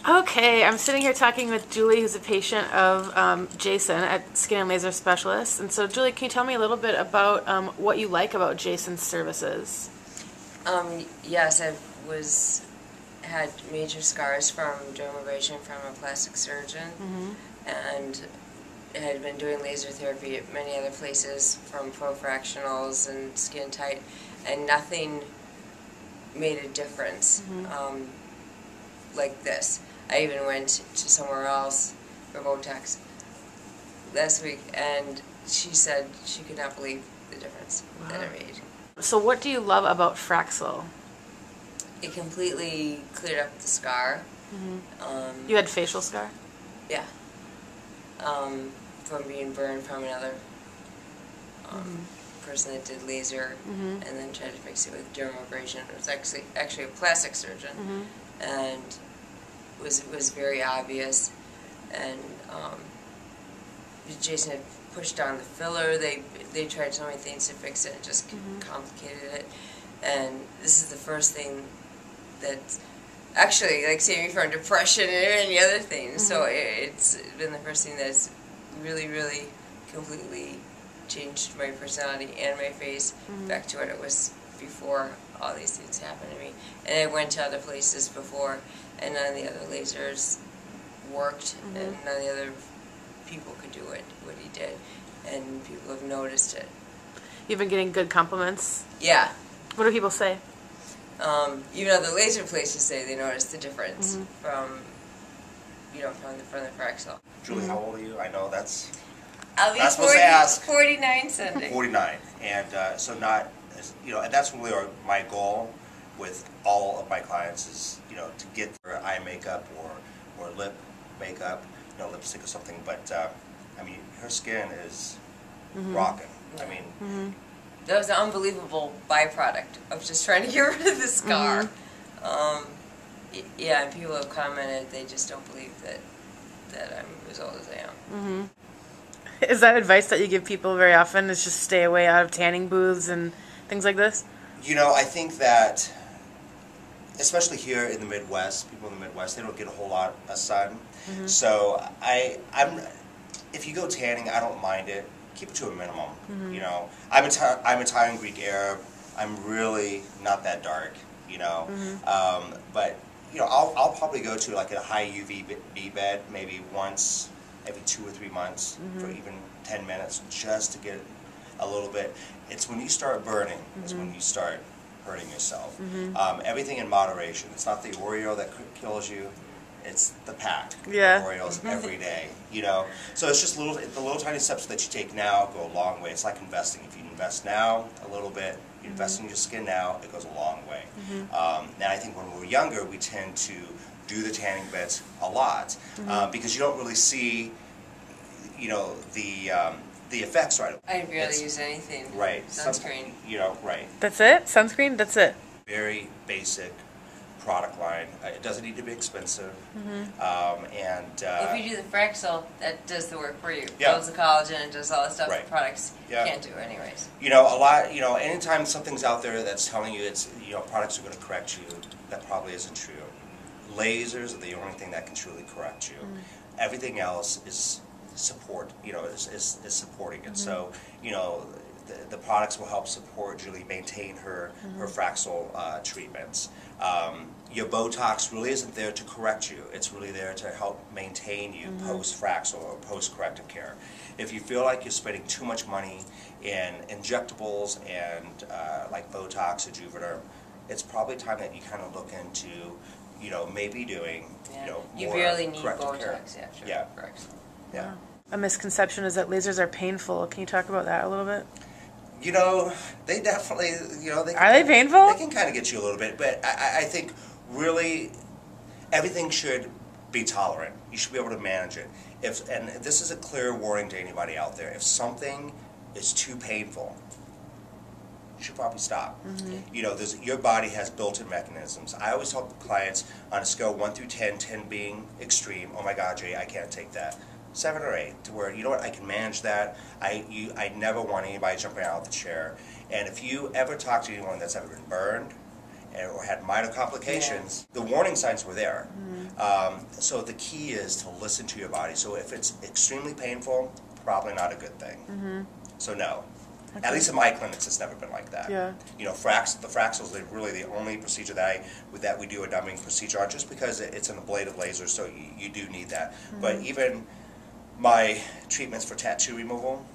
Okay, I'm sitting here talking with Julie, who's a patient of Jason at Skin and Laser Specialist. And so, Julie, can you tell me a little bit about what you like about Jason's services? Yes, had major scars from dermabrasion from a plastic surgeon, and had been doing laser therapy at many other places, from fractionals and skin tight, and nothing made a difference like this. I even went to somewhere else for Botox last week, and she said she could not believe the difference that it made. So what do you love about Fraxel? It completely cleared up the scar. You had facial scar? Yeah. From being burned from another person that did laser and then tried to fix it with dermabrasion. It was actually a plastic surgeon, and it was very obvious. And Jason had pushed down the filler. They tried so many things to fix it and just complicated it. And this is the first thing that's actually like saving me from depression and any other things. So it's been the first thing that's really, really completely changed my personality and my face back to what it was before all these things happened to me. And I went to other places before, and none of the other lasers worked, and none of the other people could do what he did, and people have noticed it. You've been getting good compliments? Yeah. What do people say? Even other laser places say they noticed the difference from the Fraxel. Julie, how old are you? I know that's I'll be not supposed to ask. 49 Sunday. 49, and so not, and that's really my goal with all of my clients is, to get their eye makeup or lip makeup, lipstick or something. But I mean, her skin is rocking. I mean. That was an unbelievable byproduct of just trying to get rid of the scar. Yeah, and people have commented they just don't believe that I'm as old as I am. Is that advice that you give people very often, is just stay away out of tanning booths and things like this? I think that, especially here in the Midwest, people in the Midwest, they don't get a whole lot of sun. So if you go tanning, I don't mind it. Keep it to a minimum. I'm Italian, Greek, Arab. I'm really not that dark. But I'll probably go to like a high UVB bed maybe once every 2 or 3 months for even 10 minutes, just to get a little bit. It's when you start burning, it's when you start hurting yourself. Everything in moderation. It's not the Oreo that kills you. It's the pack. Yeah. Oreos every day, So it's just the little tiny steps that you take now go a long way. It's like investing. If you invest now a little bit, you invest in your skin now, it goes a long way. And I think when we're younger, we tend to do the tanning beds a lot because you don't really see, the effects right away. I barely use anything. Right. Sunscreen. Right. That's it? Sunscreen? That's it? Very basic product line. It doesn't need to be expensive. If you do the Fraxel, that does the work for you. Yeah. Builds the collagen and does all the stuff that products Yeah. can't do anyways. A lot, anytime something's out there that's telling you it's, products are going to correct you, that probably isn't true. Lasers are the only thing that can truly correct you. Everything else is support, is supporting it. So, the products will help support Julie maintain her Fraxel treatments. Your Botox really isn't there to correct you. It's really there to help maintain you post-Fraxel or post-corrective care. If you feel like you're spending too much money in injectables and like Botox or Juvederm, it's probably time that you kind of look into, maybe doing, you more barely need corrective Botox care. after Fraxel. Yeah. A misconception is that lasers are painful. Can you talk about that a little bit? They definitely, Are they painful? They can kind of get you a little bit, but I think really everything should be tolerant. You should be able to manage it. And this is a clear warning to anybody out there. If something is too painful, you should probably stop. Your body has built-in mechanisms. I always tell clients on a scale 1 through 10, 10 being extreme, oh my God, Jay, I can't take that. 7 or 8, to where, I can manage that. I never want anybody jumping out of the chair. And if you ever talk to anyone that's ever been burned or had minor complications, the warning signs were there. So the key is to listen to your body. So if it's extremely painful, probably not a good thing. So no. At least in my clinics, it's never been like that. Yeah. You know, the Fraxels are really the only procedure that we do a numbing procedure on, just because it's an ablative laser, so you do need that. But even my treatments for tattoo removal,